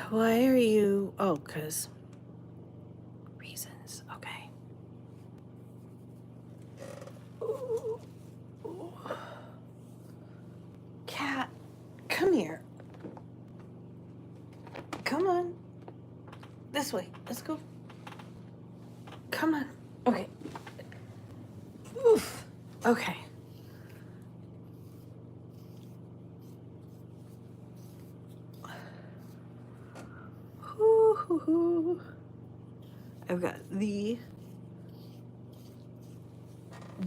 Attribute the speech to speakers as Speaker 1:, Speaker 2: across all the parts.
Speaker 1: Why are you... Oh, because... reasons. Okay. Ooh. Ooh. Cat, come here. Come on. This way. Let's go. Come on. Okay. Oof. Okay. Ooh. I've got the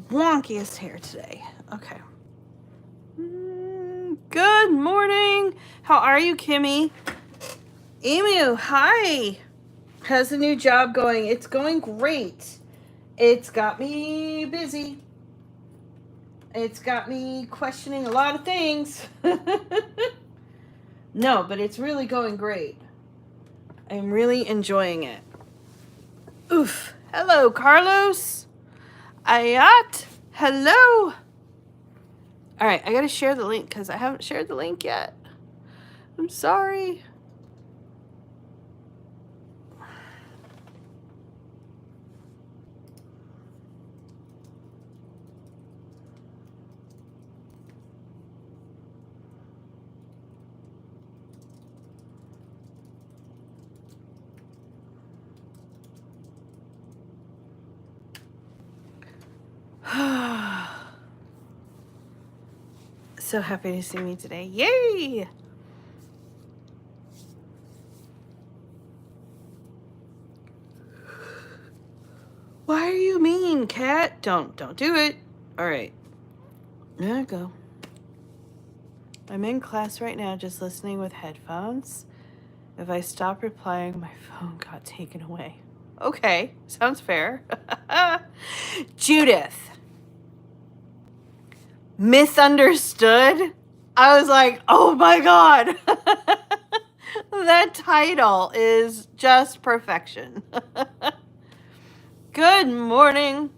Speaker 1: wonkiest hair today. Okay. Good morning. How are you, Kimmy? Emu, hi. How's the new job going? It's going great. It's got me busy. It's got me questioning a lot of things. No, but it's really going great. I'm really enjoying it. Oof. Hello, Carlos. Ayat. Hello. All right, I got to share the link because I haven't shared the link yet. I'm sorry. So happy to see me today. Yay! Why are you mean, cat? Don't do it. All right. There I go. I'm in class right now, just listening with headphones. If I stop replying, my phone got taken away. Okay, sounds fair. Judith. Misunderstood? I was like, oh my God. That title is just perfection. Good morning.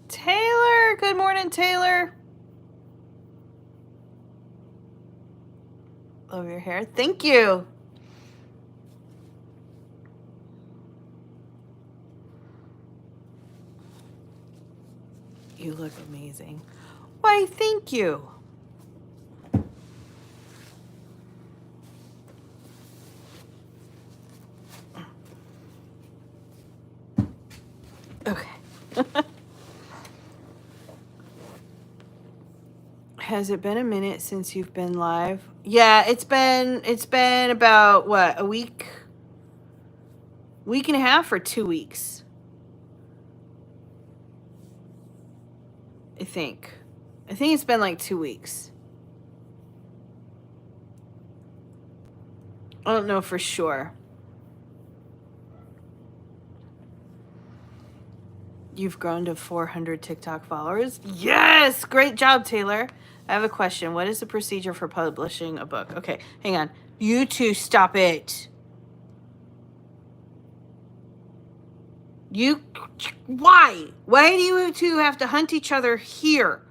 Speaker 1: Taylor, good morning, Taylor. Love your hair. Thank you. You look amazing. Why, thank you. Okay. Has it been a minute since you've been live? Yeah, it's been about what, a week and a half or 2 weeks. I think it's been like 2 weeks. I don't know for sure. You've grown to 400 TikTok followers. Yes, great job, Taylor. I have a question. What is the procedure for publishing a book? Okay, hang on. You two, stop it. Why? Why do you two have to hunt each other here?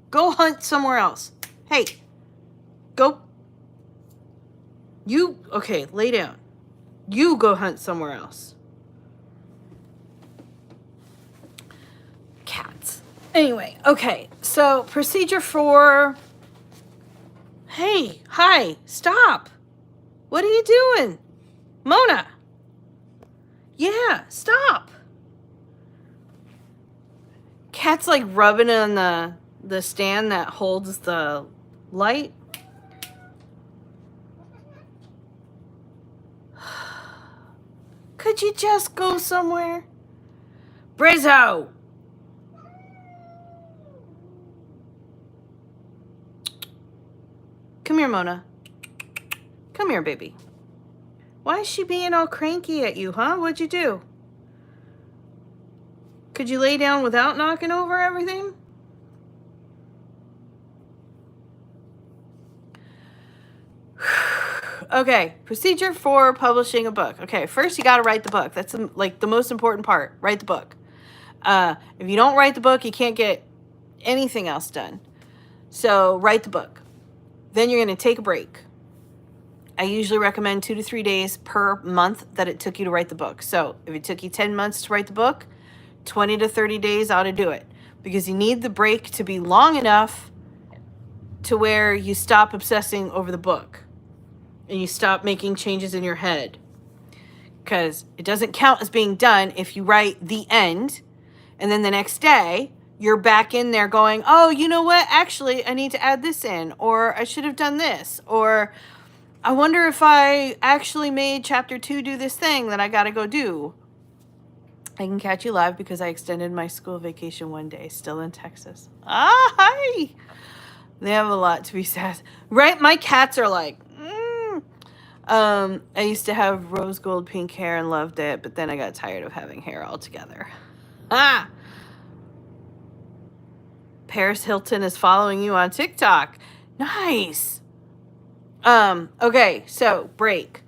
Speaker 1: Go hunt somewhere else. Hey, go. Okay, lay down. You go hunt somewhere else. Cats. Anyway, okay, so procedure for... Hey, hi, stop. What are you doing? Mona. Yeah, stop. Cat's like rubbing on the stand that holds the light. Could you just go somewhere? Brizzo! Come here, Mona. Come here, baby. Why is she being all cranky at you, huh? What'd you do? Could you lay down without knocking over everything? Okay, procedure for publishing a book. Okay, first you got to write the book. That's like the most important part. Write the book. If you don't write the book, you can't get anything else done. So write the book. Then you're going to take a break. I usually recommend 2 to 3 days per month that it took you to write the book. So if it took you 10 months to write the book, 20 to 30 days ought to do it, because you need the break to be long enough to where you stop obsessing over the book and you stop making changes in your head, because it doesn't count as being done if you write the end and then the next day you're back in there going, oh, you know what? Actually, I need to add this in, or I should have done this, or I wonder if I actually made chapter 2 do this thing that I got to go do. I can catch you live because I extended my school vacation 1 day, still in Texas. Ah, hi. They have a lot to be said. Right? My cats are like, I used to have rose gold pink hair and loved it, but then I got tired of having hair altogether. Ah! Paris Hilton is following you on TikTok. Nice. Okay, so break.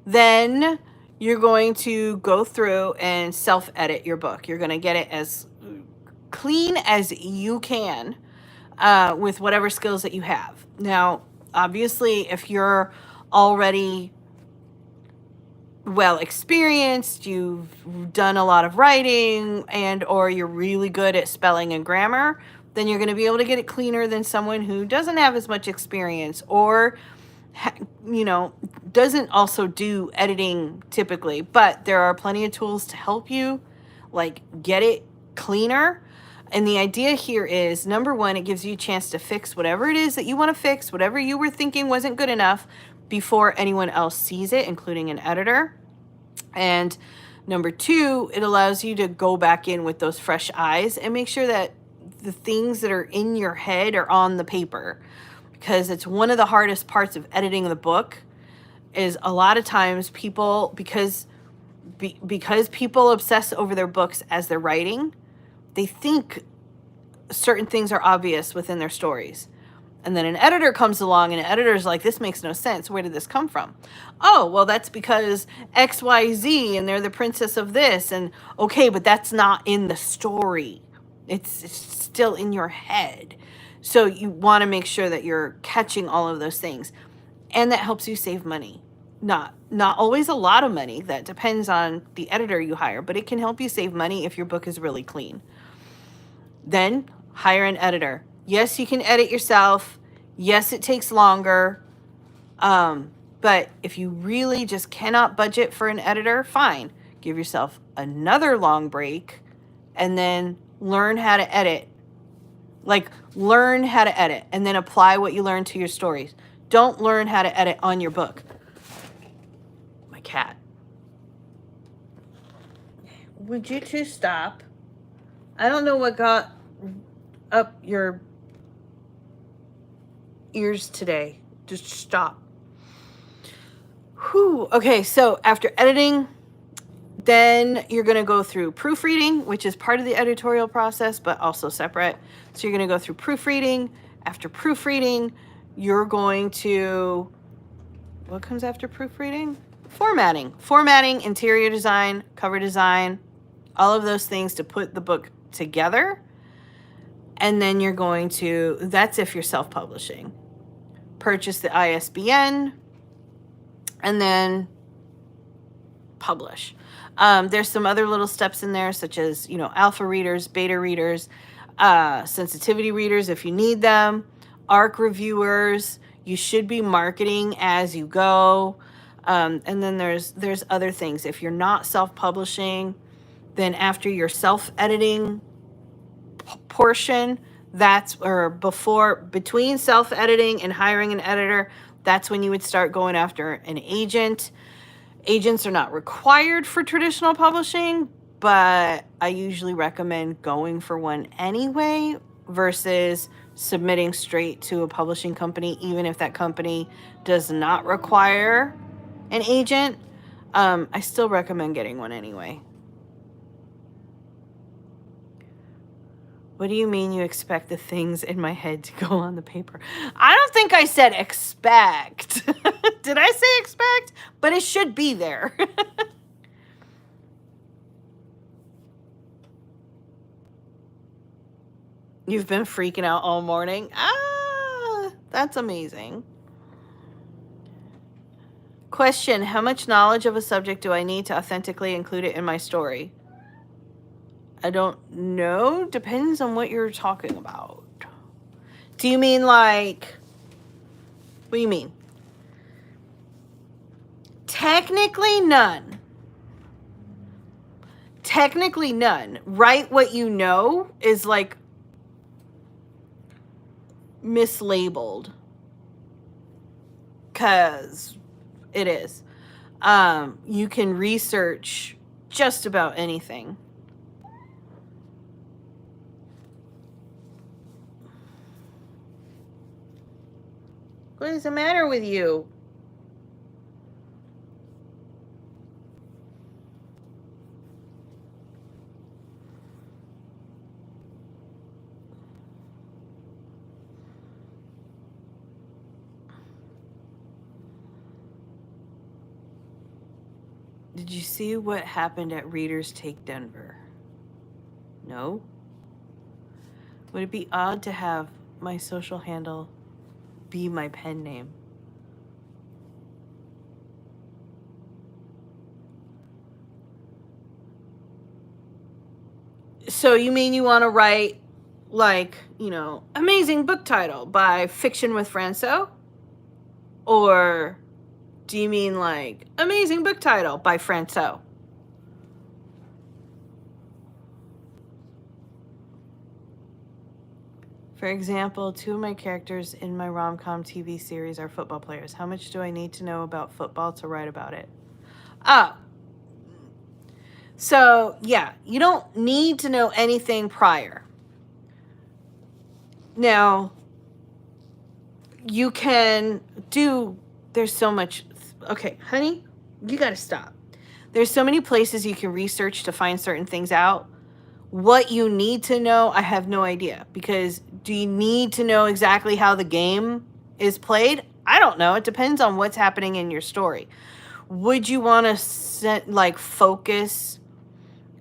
Speaker 1: Then you're going to go through and self-edit your book. You're going to get it as clean as you can with whatever skills that you have. Now, obviously, if you're already well experienced, you've done a lot of writing, and or you're really good at spelling and grammar, then you're going to be able to get it cleaner than someone who doesn't have as much experience, or doesn't also do editing typically. But there are plenty of tools to help you like get it cleaner. And the idea here is, number one, it gives you a chance to fix whatever it is that you want to fix, whatever you were thinking wasn't good enough, before anyone else sees it, including an editor. And number two, it allows you to go back in with those fresh eyes and make sure that the things that are in your head are on the paper. Because it's one of the hardest parts of editing the book, is a lot of times people, because people obsess over their books as they're writing, they think certain things are obvious within their stories. And then an editor comes along and an editor's like, this makes no sense. Where did this come from? Oh, well, that's because XYZ and they're the princess of this. And okay, but that's not in the story. It's still in your head. So you want to make sure that you're catching all of those things. And that helps you save money. Not always a lot of money. That depends on the editor you hire. But it can help you save money if your book is really clean. Then hire an editor. Yes, you can edit yourself. Yes, it takes longer. But if you really just cannot budget for an editor, fine. Give yourself another long break and then learn how to edit. Like, learn how to edit and then apply what you learned to your stories. Don't learn how to edit on your book. My cat. Would you two stop? I don't know what got up your ears today. Just stop. Whew. Okay, so after editing, then you're going to go through proofreading, which is part of the editorial process, but also separate. So you're going to go through proofreading. After proofreading, you're going to, what comes after proofreading? Formatting. Formatting, interior design, cover design, all of those things to put the book together. And then you're going to, that's if you're self-publishing, purchase the ISBN, and then publish. There's some other little steps in there, such as, alpha readers, beta readers, sensitivity readers if you need them, ARC reviewers. You should be marketing as you go. And then there's other things. If you're not self-publishing, then after your self-editing portion, between self-editing and hiring an editor, that's when you would start going after an agent. Agents are not required for traditional publishing, but I usually recommend going for one anyway versus submitting straight to a publishing company, even if that company does not require an agent. I still recommend getting one anyway. What do you mean you expect the things in my head to go on the paper? I don't think I said expect. Did I say expect? But it should be there. You've been freaking out all morning? Ah, that's amazing. Question, how much knowledge of a subject do I need to authentically include it in my story? I don't know. Depends on what you're talking about. Do you mean like... What do you mean? Technically none. Technically none. Write what you know is like mislabeled. Because it is. You can research just about anything. What is the matter with you? Did you see what happened at Readers Take Denver? No? Would it be odd to have my social handle be my pen name? So you mean you want to write, like, you know, amazing book title by Fiction with Franco? Or do you mean like amazing book title by Franco? For example, 2 of my characters in my rom-com TV series are football players. How much do I need to know about football to write about it? Oh. So, yeah, you don't need to know anything prior. Now, you can do... There's so much... Okay, honey, you got to stop. There's so many places you can research to find certain things out. What you need to know, I have no idea. Because do you need to know exactly how the game is played? I don't know. It depends on what's happening in your story. Would you want to focus?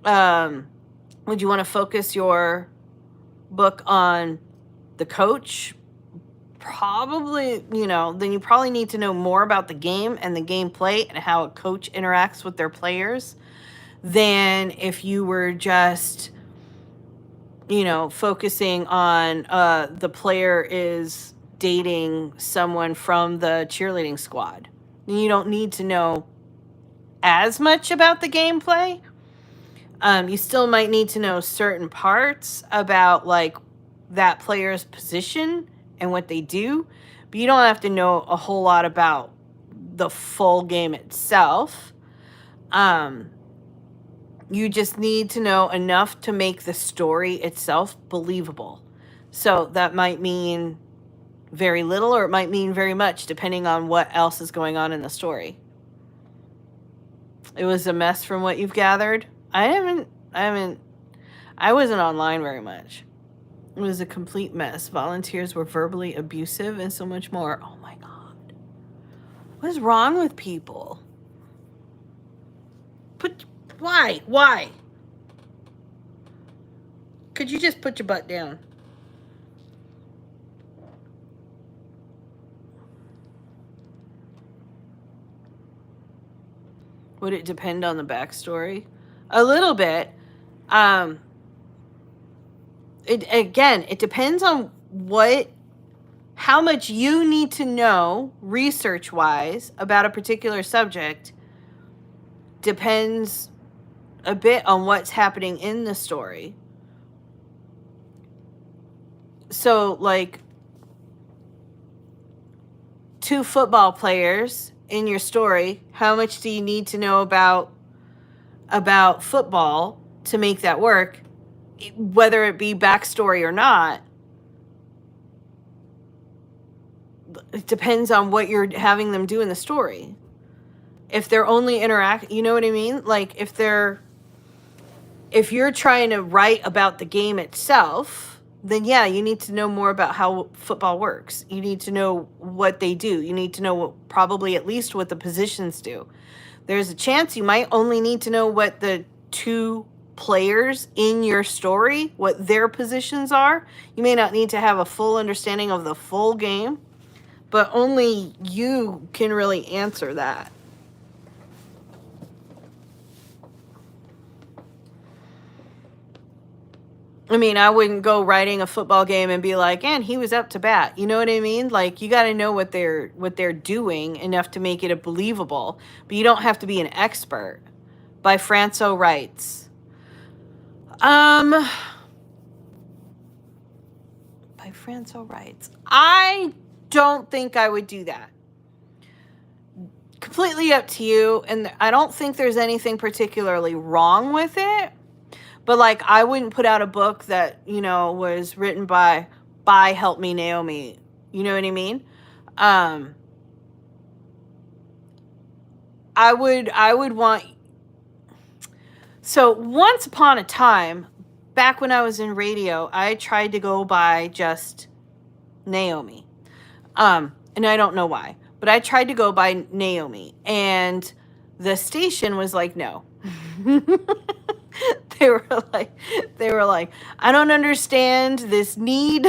Speaker 1: Would you want to focus your book on the coach? Probably, then you probably need to know more about the game and the gameplay and how a coach interacts with their players than if you were just, focusing on the player is dating someone from the cheerleading squad. You don't need to know as much about the gameplay. You still might need to know certain parts about that player's position and what they do, but you don't have to know a whole lot about the full game itself. You just need to know enough to make the story itself believable. So that might mean very little or it might mean very much, depending on what else is going on in the story. It was a mess from what you've gathered. I wasn't online very much. It was a complete mess. Volunteers were verbally abusive and so much more. Oh my God. What is wrong with people? Why? Could you just put your butt down? Would it depend on the backstory? A little bit. It depends on how much you need to know research-wise about a particular subject. Depends a bit on what's happening in the story. So, 2 football players in your story, how much do you need to know about football to make that work? Whether it be backstory or not, it depends on what you're having them do in the story. If they're only you know what I mean? If you're trying to write about the game itself, then yeah, you need to know more about how football works. You need to know what they do. You need to know probably at least what the positions do. There's a chance you might only need to know what the two players in your story, what their positions are. You may not need to have a full understanding of the full game, but only you can really answer that. I mean, I wouldn't go writing a football game and be like, and he was up to bat. You know what I mean? Like, you got to know what they're doing enough to make it believable, but you don't have to be an expert. By Franco writes. By Franco writes. I don't think I would do that. Completely up to you, and I don't think there's anything particularly wrong with it. But, like, I wouldn't put out a book that, you know, was written by Help Me Naomi. You know what I mean? I would want... So, once upon a time, back when I was in radio, I tried to go by just Naomi. And I don't know why. But I tried to go by Naomi. And the station was like, no. They were like, I don't understand this need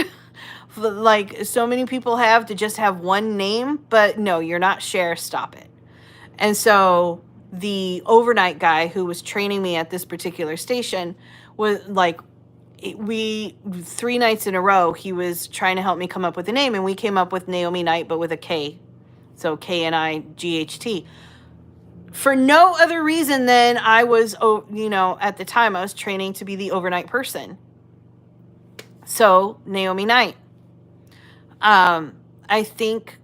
Speaker 1: like so many people have to just have one name, but no, you're not Cher, stop it. And so the overnight guy who was training me at this particular station was like, 3 nights in a row, he was trying to help me come up with a name, and we came up with Naomi Knight, but with a K. So Knight. For no other reason than I was, you know, at the time I was training to be the overnight person. So Naomi Knight. I think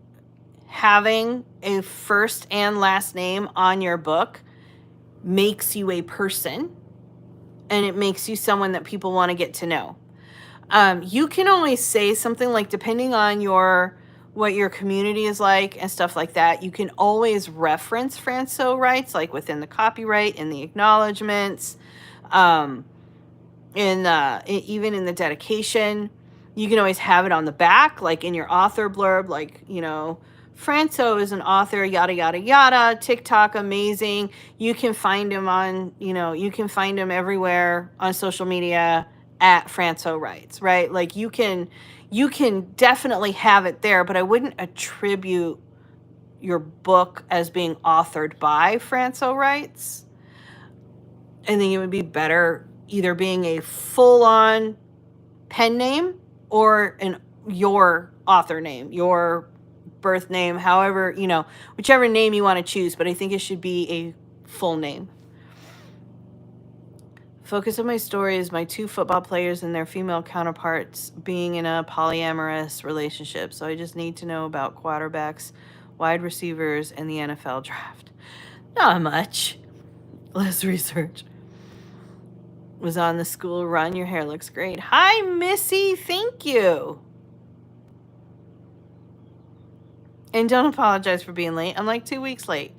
Speaker 1: having a first and last name on your book makes you a person, and it makes you someone that people want to get to know. You can always say something like, depending on what your community is like and stuff like that, you can always reference Franco rights, like within the copyright, in the acknowledgments, even in the dedication. You can always have it on the back, like in your author blurb, like, you know, Franco is an author, yada, yada, yada, TikTok, amazing. You can find him everywhere on social media at Franco Writes, right? Like you can definitely have it there, but I wouldn't attribute your book as being authored by Franco Writes. I think it would be better either being a full-on pen name or your author name, your birth name, however, you know, whichever name you want to choose, but I think it should be a full name. Focus of my story is my 2 football players and their female counterparts being in a polyamorous relationship. So I just need to know about quarterbacks, wide receivers, and the NFL draft. Not much. Less research. Was on the school run. Your hair looks great. Hi, Missy. Thank you. And don't apologize for being late. I'm like 2 weeks late.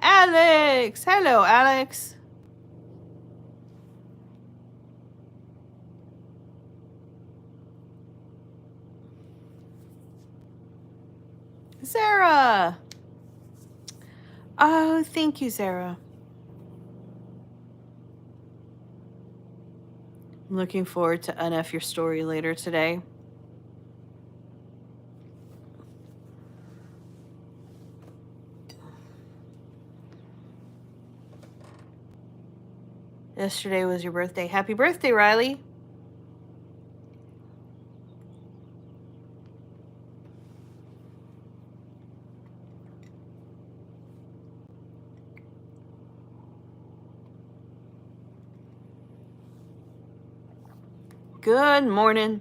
Speaker 1: Alex! Hello, Alex. Sarah! Oh, thank you, Sarah. I'm looking forward to unf your story later today. Yesterday was your birthday. Happy birthday, Riley. Good morning.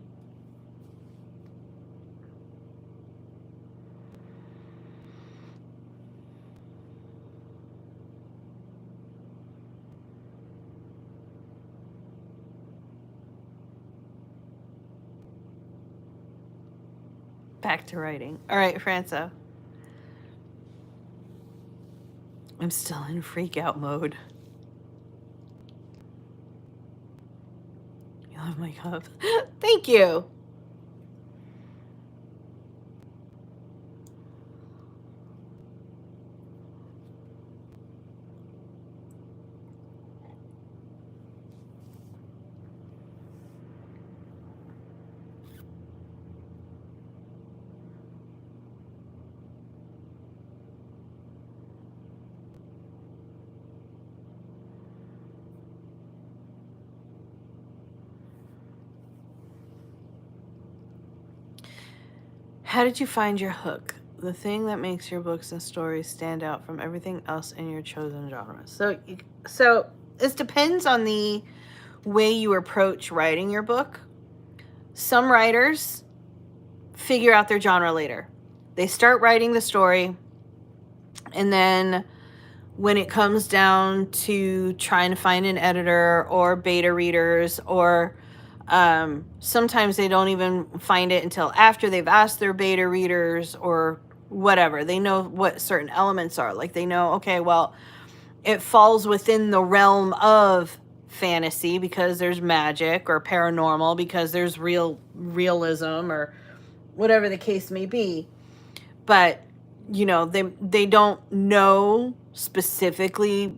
Speaker 1: Back to writing. All right, Franco. I'm still in freak out mode. You love my cup. Thank you. How did you find your hook? The thing that makes your books and stories stand out from everything else in your chosen genre. So this depends on the way you approach writing your book. Some writers figure out their genre later. They start writing the story, and then when it comes down to trying to find an editor or beta readers, or sometimes they don't even find it until after they've asked their beta readers or whatever. They know what certain elements are. Like they know, okay, well, it falls within the realm of fantasy because there's magic, or paranormal because there's realism, or whatever the case may be. But they don't know specifically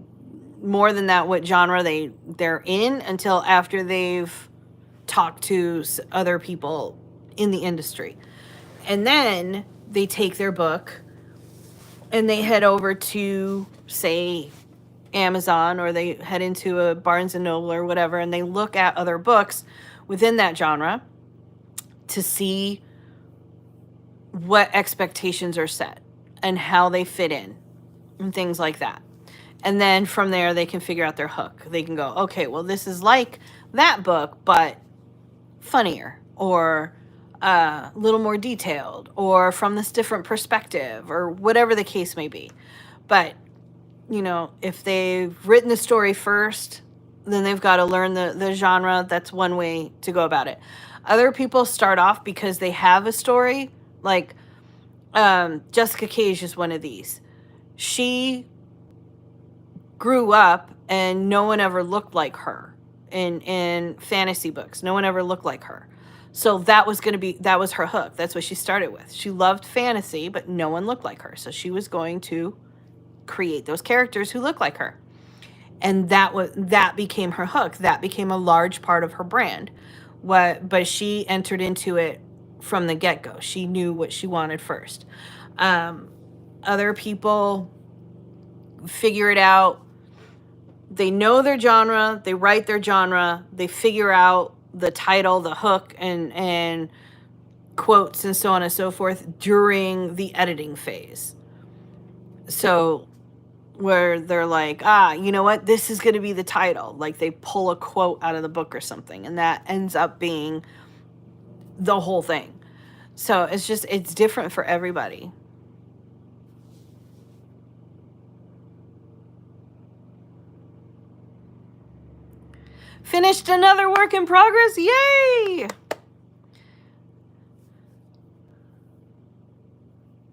Speaker 1: more than that what genre they're in until after they've talked to other people in the industry. And then they take their book and they head over to, say, Amazon, or they head into a Barnes and Noble or whatever, and they look at other books within that genre to see what expectations are set and how they fit in and things like that. And then from there, they can figure out their hook. They can go, okay, well, this is like that book, but funnier, or a little more detailed, or from this different perspective, or whatever the case may be. But, if they've written the story first, then they've got to learn the genre. That's one way to go about it. Other people start off because they have a story. Like Jessica Cage is one of these. She grew up and no one ever looked like her in fantasy books. No one ever looked like her. So that was her hook. That's what she started with. She loved fantasy, but no one looked like her. So she was going to create those characters who look like her. And that became her hook. That became a large part of her brand. But she entered into it from the get-go. She knew what she wanted first. Other people figure it out. They know their genre, they write their genre, they figure out the title, the hook, and quotes and so on and so forth during the editing phase. So where they're like, you know what, this is going to be the title. Like they pull a quote out of the book or something, and that ends up being the whole thing. So it's different for everybody. Finished another work in progress. Yay!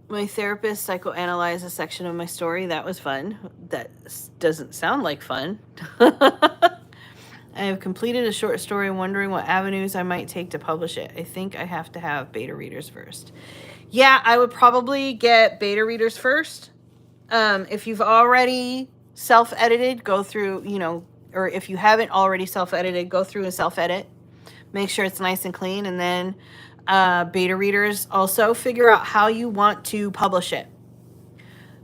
Speaker 1: My therapist psychoanalyzed a section of my story. That was fun. That doesn't sound like fun. I have completed a short story, wondering what avenues I might take to publish it. I think I have to have beta readers first. Yeah, I would probably get beta readers first. If you've already self-edited, go through, or if you haven't already self-edited, go through and self-edit. Make sure it's nice and clean. And then beta readers also figure out how you want to publish it.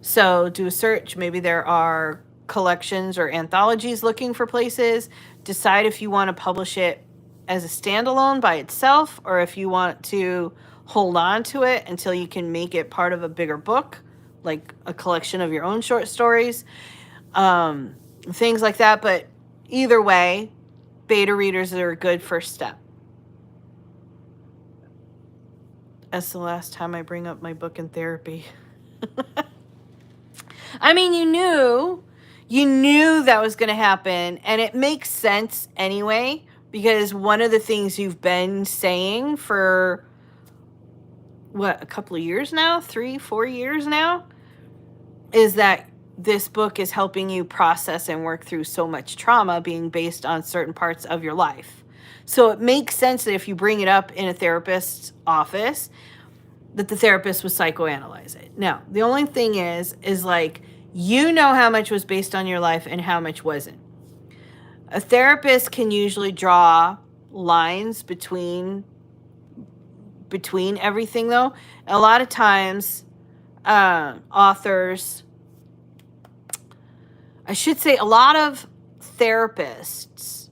Speaker 1: So do a search. Maybe there are collections or anthologies looking for places. Decide if you want to publish it as a standalone by itself, or if you want to hold on to it until you can make it part of a bigger book, like a collection of your own short stories, things like that. But either way, beta readers are a good first step. That's the last time I bring up my book in therapy. I mean, you knew that was going to happen, and it makes sense anyway, because one of the things you've been saying for a couple of years now, 3-4 years now, is that this book is helping you process and work through so much trauma being based on certain parts of your life. So it makes sense that if you bring it up in a therapist's office, that the therapist would psychoanalyze it. Now, the only thing is like, you know how much was based on your life and how much wasn't. A therapist can usually draw lines between everything, though. A lot of times, authors, I should say, a lot of therapists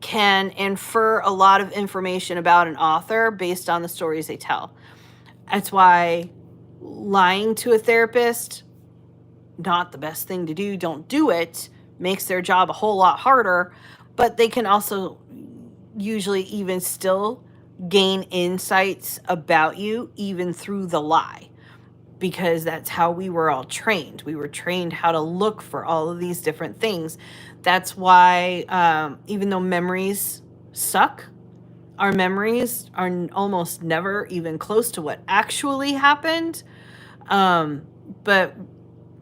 Speaker 1: can infer a lot of information about an author based on the stories they tell. That's why lying to a therapist, not the best thing to do. Don't do it. Makes their job a whole lot harder. But they can also usually even still gain insights about you even through the lie, because that's how we were all trained. We were trained how to look for all of these different things. That's why even though memories suck, our memories are almost never even close to what actually happened. But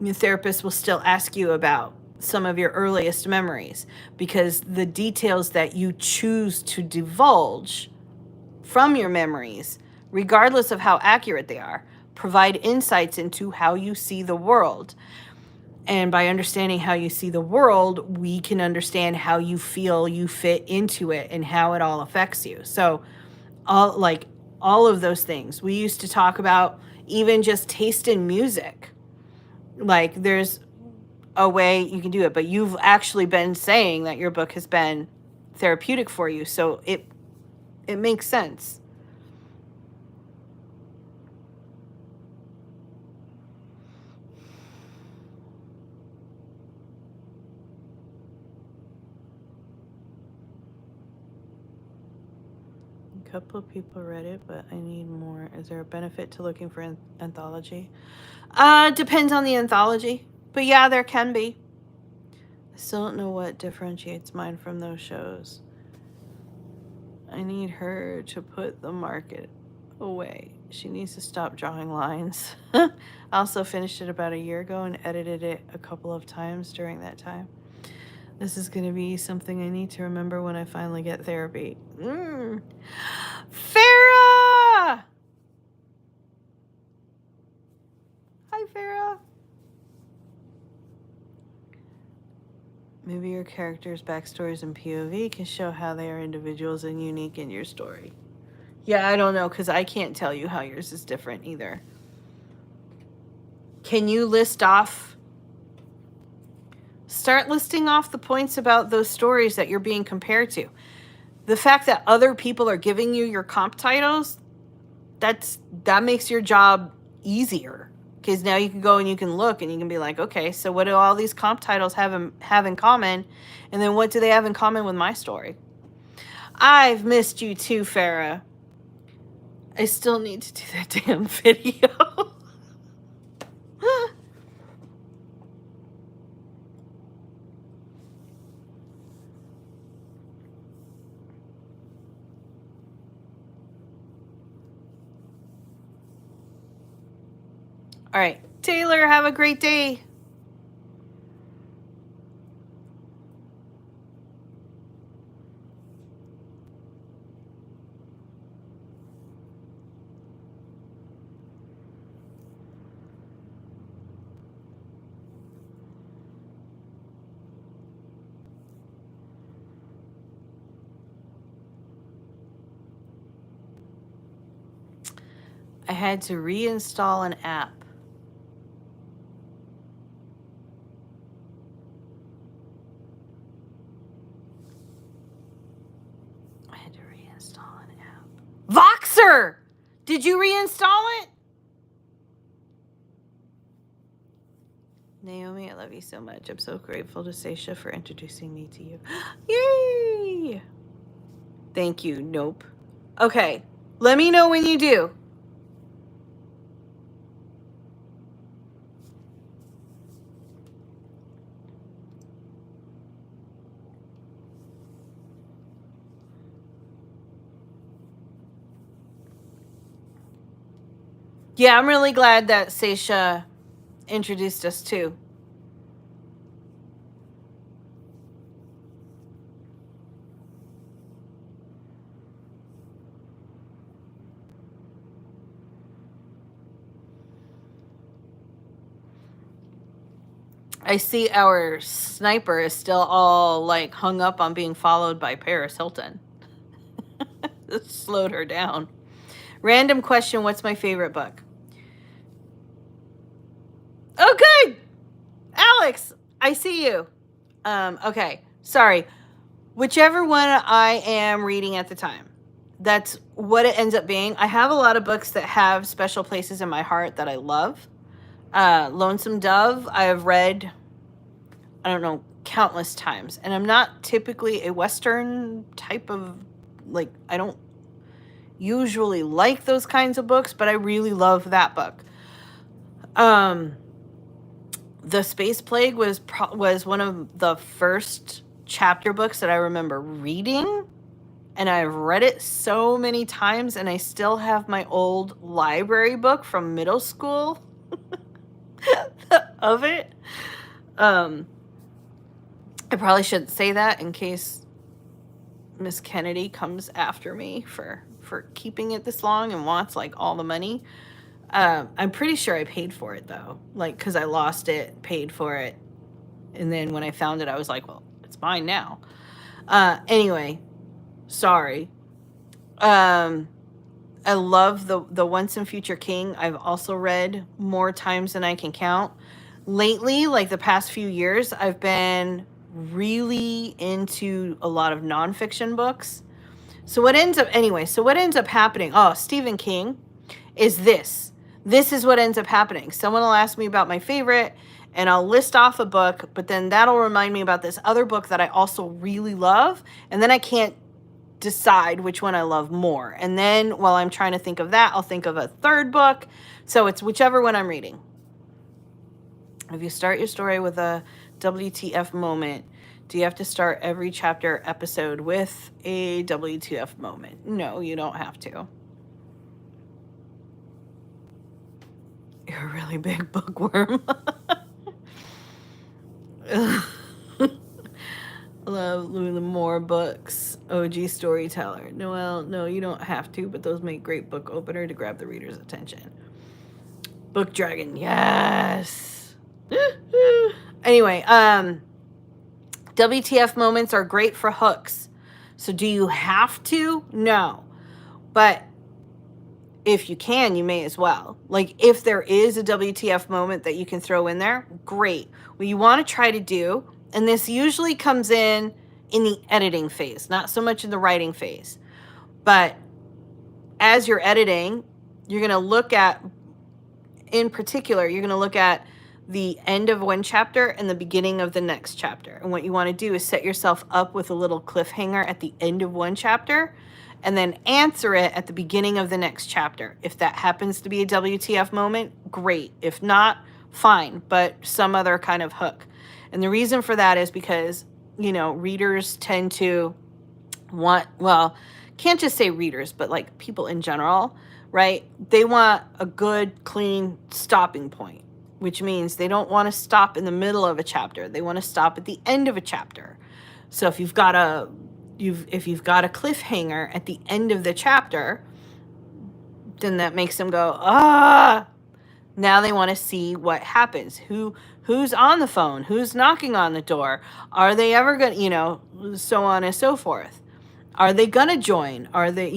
Speaker 1: your therapist will still ask you about some of your earliest memories, because the details that you choose to divulge from your memories, regardless of how accurate they are, provide insights into how you see the world. And by understanding how you see the world, we can understand how you feel you fit into it and how it all affects you. So all of those things. We used to talk about even just taste in music. Like, there's a way you can do it, but you've actually been saying that your book has been therapeutic for you, so it makes sense. A couple of people read it, but I need more. Is there a benefit to looking for an anthology? Depends on the anthology, but yeah, there can be. I still don't know what differentiates mine from those shows. I need her to put the market away. She needs to stop drawing lines. I also finished it about a year ago and edited it a couple of times during that time. This is going to be something I need to remember when I finally get therapy. Farah! Hi, Farah. Maybe your characters' backstories and POV can show how they are individuals and unique in your story. Yeah, I don't know, because I can't tell you how yours is different either. Can you start listing off the points about those stories that you're being compared to? The fact that other people are giving you your comp titles, that makes your job easier. Because now you can go and you can look and you can be like, okay, so what do all these comp titles have in common? And then what do they have in common with my story? I've missed you too, Farah. I still need to do that damn video. All right, Taylor, have a great day. I had to reinstall an app. Voxer! Did you reinstall it? Naomi, I love you so much. I'm so grateful to Seisha for introducing me to you. Yay! Thank you. Nope. Okay. Let me know when you do. Yeah, I'm really glad that Seisha introduced us too. I see our sniper is still all like hung up on being followed by Paris Hilton. It slowed her down. Random question, what's my favorite book? Oh, good. Alex, I see you. Okay, sorry. Whichever one I am reading at the time. That's what it ends up being. I have a lot of books that have special places in my heart that I love. Lonesome Dove, I have read, I don't know, countless times. And I'm not typically a Western type of, like, I don't usually like those kinds of books, but I really love that book. The Space Plague was one of the first chapter books that I remember reading, and I've read it so many times, and I still have my old library book from middle school of it. I probably shouldn't say that in case Miss Kennedy comes after me for keeping it this long and wants like all the money. I'm pretty sure I paid for it though, like because I lost it, paid for it, and then when I found it, I was like, well, it's mine now. Anyway, sorry. I love the Once and Future King. I've also read more times than I can count. Lately, like the past few years, I've been really into a lot of nonfiction books. So what ends up happening, Stephen King, is this. This is what ends up happening. Someone will ask me about my favorite, and I'll list off a book, but then that'll remind me about this other book that I also really love, and then I can't decide which one I love more. And then while I'm trying to think of that, I'll think of a third book. So it's whichever one I'm reading. If you start your story with a WTF moment, do you have to start every chapter episode with a WTF moment? No, you don't have to. You're a really big bookworm. Love more books. OG storyteller. No, you don't have to, but those make great book opener to grab the reader's attention. Book Dragon, yes. Anyway, WTF moments are great for hooks. So do you have to? No. But if you can, you may as well. Like if there is a WTF moment that you can throw in there, great. What you want to try to do, and this usually comes in the editing phase, not so much in the writing phase. But as you're editing, you're going to look at, in particular, you're going to look at the end of one chapter and the beginning of the next chapter. And what you want to do is set yourself up with a little cliffhanger at the end of one chapter and then answer it at the beginning of the next chapter. If that happens to be a WTF moment, great. If not, fine, but some other kind of hook. And the reason for that is because, readers tend to want, well, can't just say readers, but like people in general, right? They want a good, clean stopping point, which means they don't want to stop in the middle of a chapter. They want to stop at the end of a chapter. So if you've got a cliffhanger at the end of the chapter, then that makes them go, now they want to see what happens. Who's on the phone? Who's knocking on the door? Are they ever going to, so on and so forth. Are they going to join? Are they,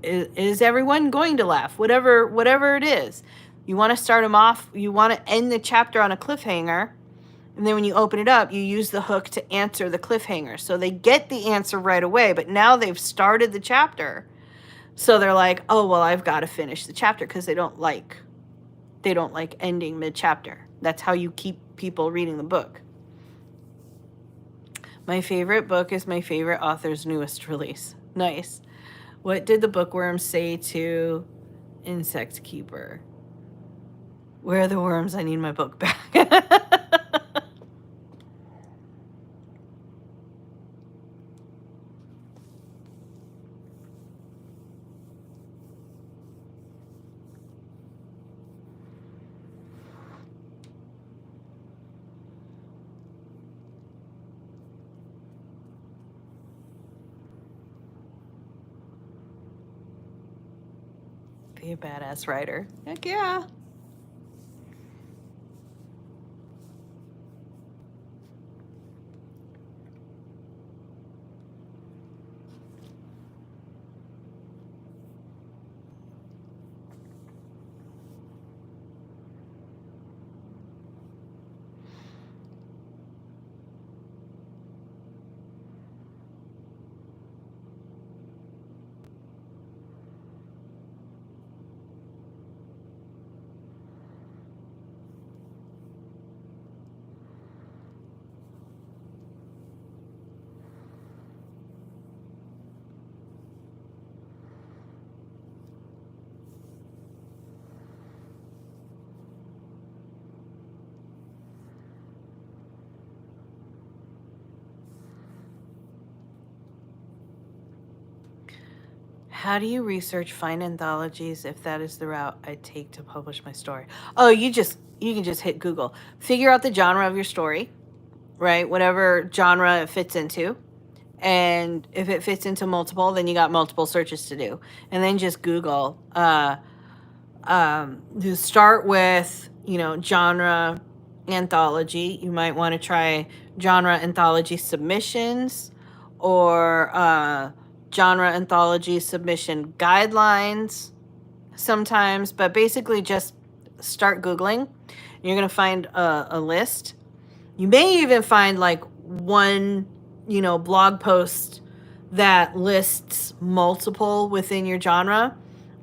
Speaker 1: is everyone going to laugh? Whatever it is. You want to start them off, you want to end the chapter on a cliffhanger, and then when you open it up, you use the hook to answer the cliffhanger. So they get the answer right away, but now they've started the chapter. So they're like, oh, well, I've got to finish the chapter because they don't like ending mid-chapter. That's how you keep people reading the book. My favorite book is my favorite author's newest release. Nice. What did the bookworm say to Insect Keeper? Where are the worms? I need my book back. be a badass writer. Heck yeah. How do you research, find anthologies if that is the route I take to publish my story? Oh, you can just hit Google. Figure out the genre of your story, right? Whatever genre it fits into. And if it fits into multiple, then you got multiple searches to do. And then just Google. To start with, genre anthology. You might want to try genre anthology submissions or genre anthology submission guidelines sometimes, but basically just start Googling. You're going to find a list. You may even find like one, blog post that lists multiple within your genre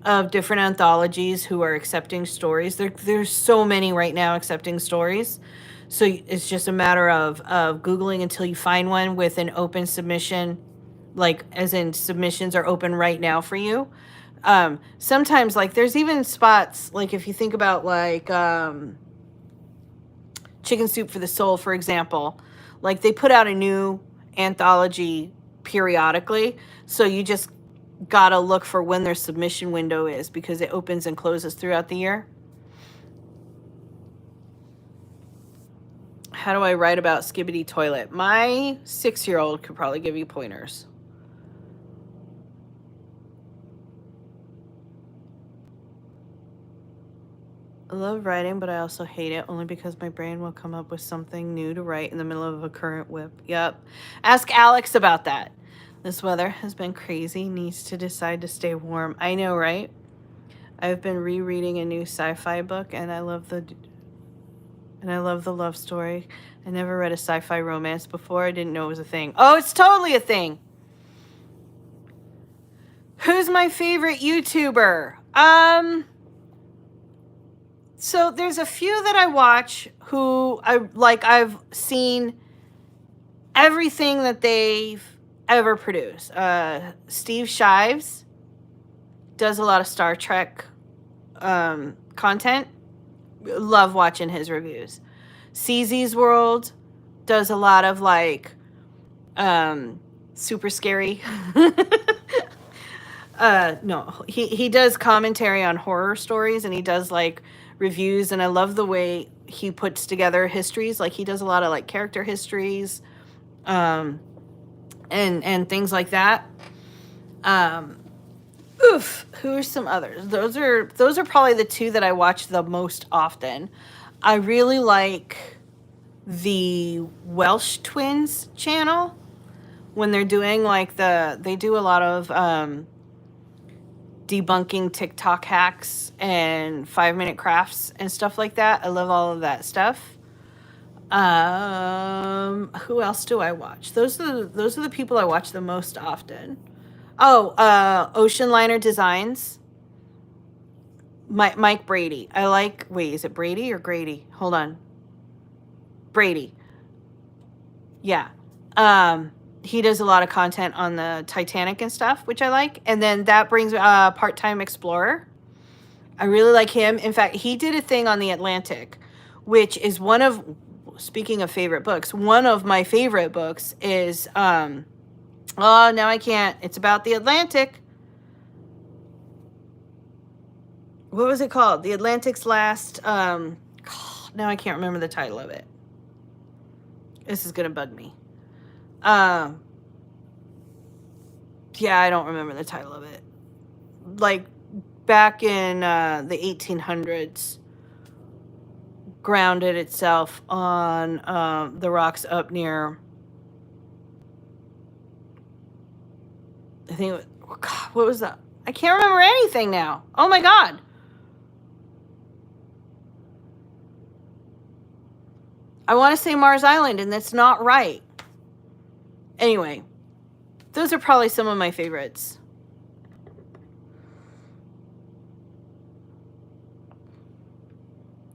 Speaker 1: of different anthologies who are accepting stories. There's so many right now accepting stories. So it's just a matter of Googling until you find one with an open submission, like as in submissions are open right now for you. Sometimes like there's even spots, like if you think about like Chicken Soup for the Soul, for example, like they put out a new anthology periodically. So you just gotta look for when their submission window is because it opens and closes throughout the year. How do I write about Skibbity Toilet? My 6-year-old could probably give you pointers. I love writing, but I also hate it only because my brain will come up with something new to write in the middle of a current whip. Yep. Ask Alex about that. This weather has been crazy. Needs to decide to stay warm. I know, right? I've been rereading a new sci-fi book, and I love the love story. I never read a sci-fi romance before. I didn't know it was a thing. Oh, it's totally a thing. Who's my favorite YouTuber? So there's a few that I watch who I've seen everything that they've ever produced. Steve Shives does a lot of Star Trek content. Love watching his reviews. CZ's World does a lot of super scary. No, he does commentary on horror stories, and he does reviews, and I love the way he puts together histories. Like he does a lot of character histories, and things like that. Who are some others? Those are probably the two that I watch the most often. I really like the Welsh Twins channel when they're doing they do a lot of debunking TikTok hacks and 5-minute crafts and stuff like that. I love all of that stuff. Who else do I watch? Those are the people I watch the most often. Oh, Ocean Liner Designs. Mike Brady. Wait, is it Brady or Grady? Hold on. Brady. Yeah. He does a lot of content on the Titanic and stuff, which I like. And then that brings Part-Time Explorer. I really like him. In fact, he did a thing on the Atlantic, which is speaking of favorite books, one of my favorite books is, now I can't. It's about the Atlantic. What was it called? The Atlantic's Last, now I can't remember the title of it. This is going to bug me. Yeah, I don't remember the title of it. back in the 1800s, grounded itself on the rocks up near, I think, God, what was that? I can't remember anything now. Oh my God. I want to say Mars Island, and that's not right. Anyway, those are probably some of my favorites.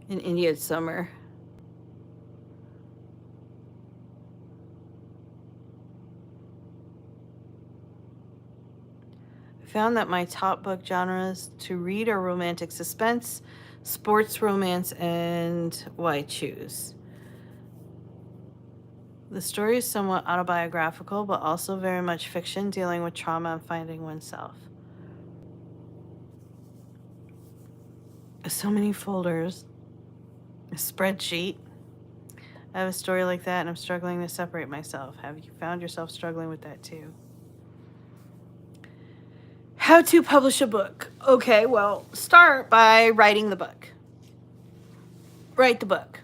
Speaker 1: In India's summer. I found that my top book genres to read are romantic suspense, sports romance, and why choose. The story is somewhat autobiographical, but also very much fiction, dealing with trauma and finding oneself. So many folders. A spreadsheet. I have a story like that, and I'm struggling to separate myself. Have you found yourself struggling with that too? How to publish a book. Okay, well, start by writing the book. Write the book.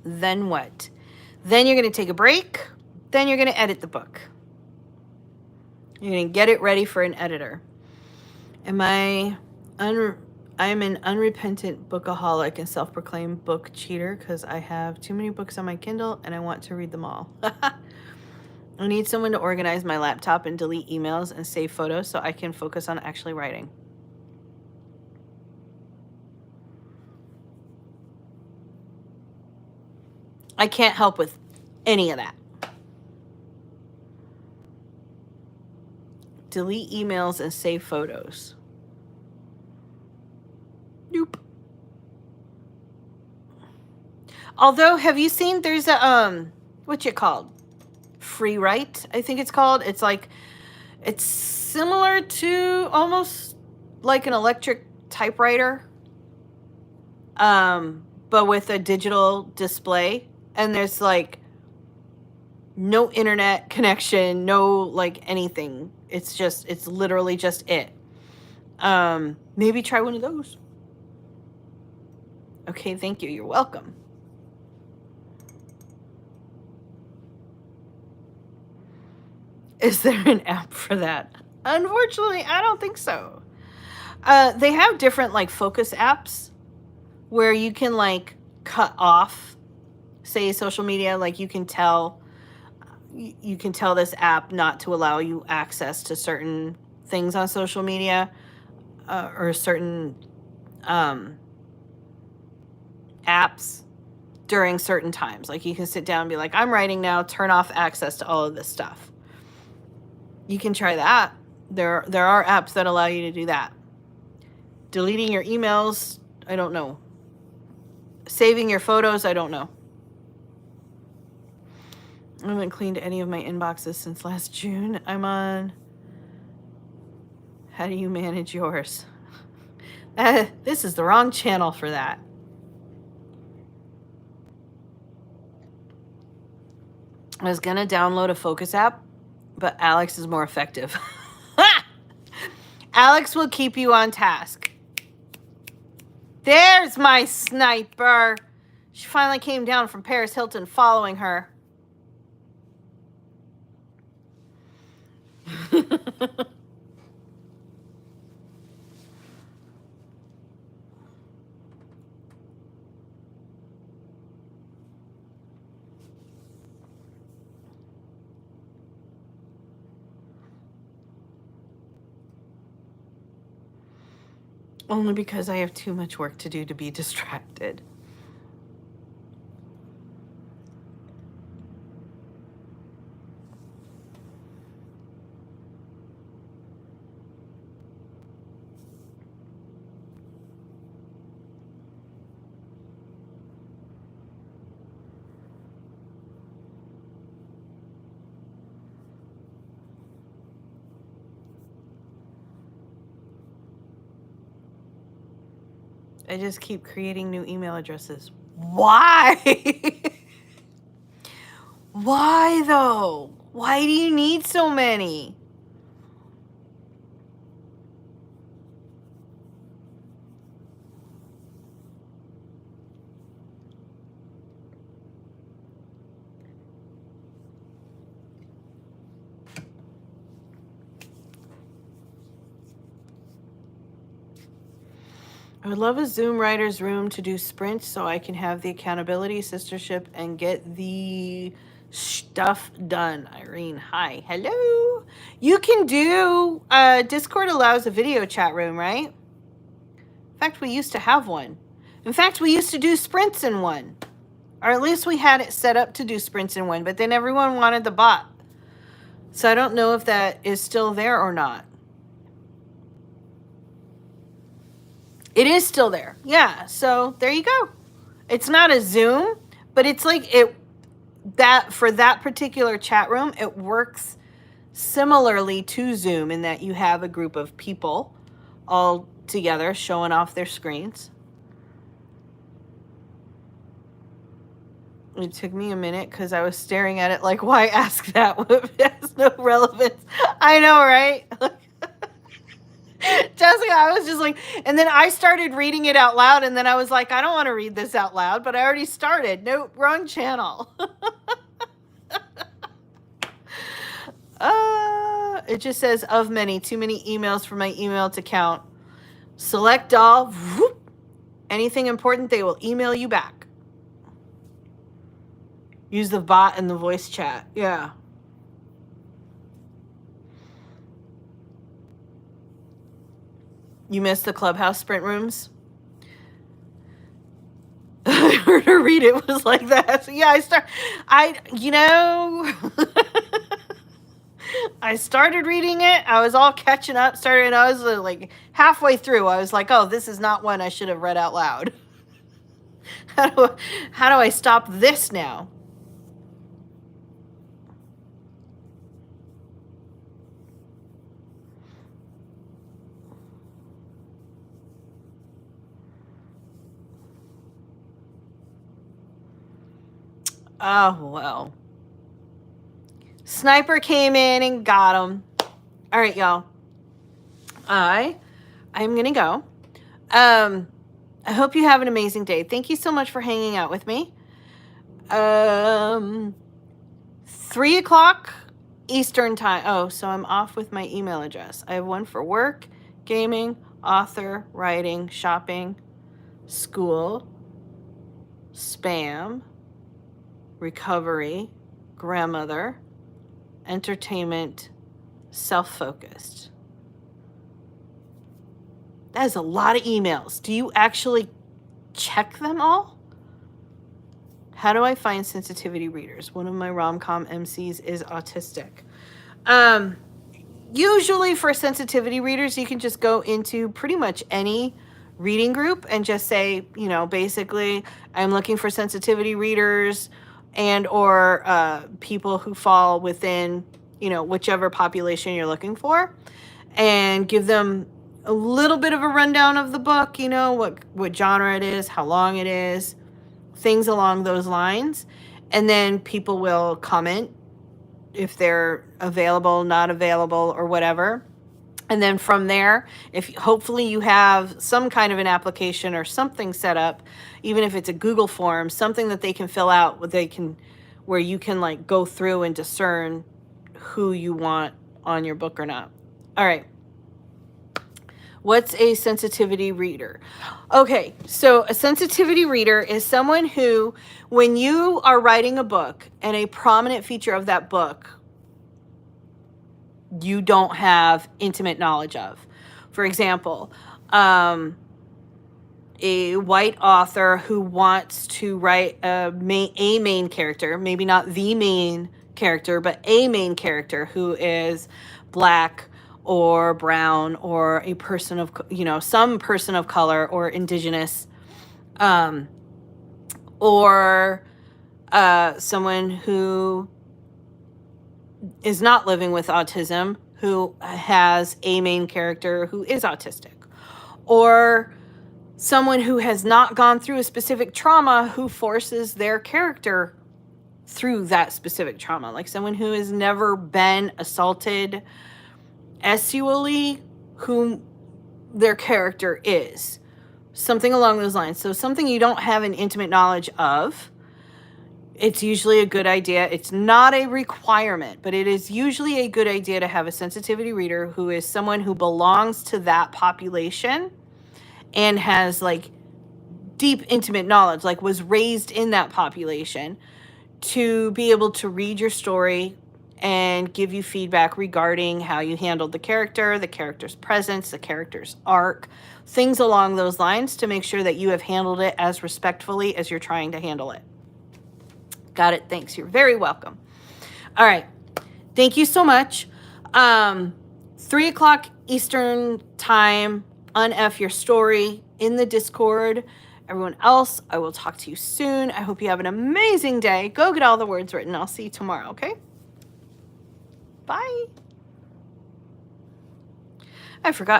Speaker 1: Then what? Then you're going to take a break. Then you're going to edit the book. You're going to get it ready for an editor. I'm an unrepentant bookaholic and self-proclaimed book cheater because I have too many books on my Kindle and I want to read them all. I need someone to organize my laptop and delete emails and save photos so I can focus on actually writing. I can't help with any of that. Delete emails and save photos. Nope. Although, have you seen there's a what's it called? Free Write, I think it's called. It's like, it's similar to almost like an electric typewriter, but with a digital display. And there's like no internet connection, no like anything. It's literally just it. Maybe try one of those. Okay, thank you. You're welcome. Is there an app for that? Unfortunately, I don't think so. They have different like focus apps where you can like cut off, say, social media. Like you can tell this app not to allow you access to certain things on social media, or certain apps during certain times. Like you can sit down and be like, I'm writing now, turn off access to all of this stuff. You can try that. There are apps that allow you to do that. Deleting your emails, I don't know. Saving your photos, I don't know. I haven't cleaned any of my inboxes since last June. I'm on. How do you manage yours? This is the wrong channel for that. I was gonna download a focus app, but Alex is more effective. Alex will keep you on task. There's my sniper. She finally came down from Paris Hilton following her. Only because I have too much work to do to be distracted. I just keep creating new email addresses. Why? Why though? Why do you need so many? I would love a Zoom writer's room to do sprints so I can have the accountability, sistership, and get the stuff done. Irene, hi. Hello. You can do, Discord allows a video chat room, right? In fact, we used to have one. In fact, we used to do sprints in one. Or at least we had it set up to do sprints in one, but then everyone wanted the bot. So I don't know if that is still there or not. It is still there. Yeah, so there you go. It's not a Zoom, but it's like that for that particular chat room, it works similarly to Zoom in that you have a group of people all together showing off their screens. It took me a minute because I was staring at it like, why ask that? It has no relevance. I know, right? Jessica, I was just like, and then I started reading it out loud, and then I was like, I don't want to read this out loud, but I already started. No, wrong channel. It just says of many, too many emails for my email to count. Select all. Whoop. Anything important, they will email you back. Use the bot and the voice chat. Yeah. You missed the Clubhouse sprint rooms? I heard her read it was like that. So yeah, I started reading it. I was all catching up. I was like halfway through. I was like, oh, this is not one I should have read out loud. How do I stop this now? Oh, well. Sniper came in and got him. All right, y'all. I'm going to go. I hope you have an amazing day. Thank you so much for hanging out with me. 3 o'clock Eastern time. Oh, so I'm off with my email address. I have one for work, gaming, author, writing, shopping, school, spam, recovery, grandmother, entertainment, self-focused. That is a lot of emails. Do you actually check them all? How do I find sensitivity readers? One of my rom-com MCs is autistic. Usually for sensitivity readers, you can just go into pretty much any reading group and just say, basically, I'm looking for sensitivity readers and or people who fall within, whichever population you're looking for, and give them a little bit of a rundown of the book, what genre it is, how long it is, things along those lines. And then people will comment if they're available, not available, or whatever. And then from there, if hopefully you have some kind of an application or something set up, even if it's a Google form, something that they can fill out, where you can like go through and discern who you want on your book or not. All right. What's a sensitivity reader? Okay, so a sensitivity reader is someone who, when you are writing a book and a prominent feature of that book you don't have intimate knowledge of. For example, a white author who wants to write a main character, maybe not the main character, but a main character who is Black or brown or a person of, some person of color or indigenous, or someone who is not living with autism, who has a main character who is autistic, or someone who has not gone through a specific trauma who forces their character through that specific trauma. Like someone who has never been assaulted sexually, whom their character is. Something along those lines. So something you don't have an intimate knowledge of. It's usually a good idea. It's not a requirement, but it is usually a good idea to have a sensitivity reader who is someone who belongs to that population and has like deep intimate knowledge, like was raised in that population, to be able to read your story and give you feedback regarding how you handled the character's presence, the character's arc, things along those lines, to make sure that you have handled it as respectfully as you're trying to handle it. Got it. Thanks. You're very welcome. All right. Thank you so much. 3 o'clock Eastern time, unf your story in the Discord. Everyone else, I will talk to you soon. I hope you have an amazing day. Go get all the words written. I'll see you tomorrow, okay? Bye. I forgot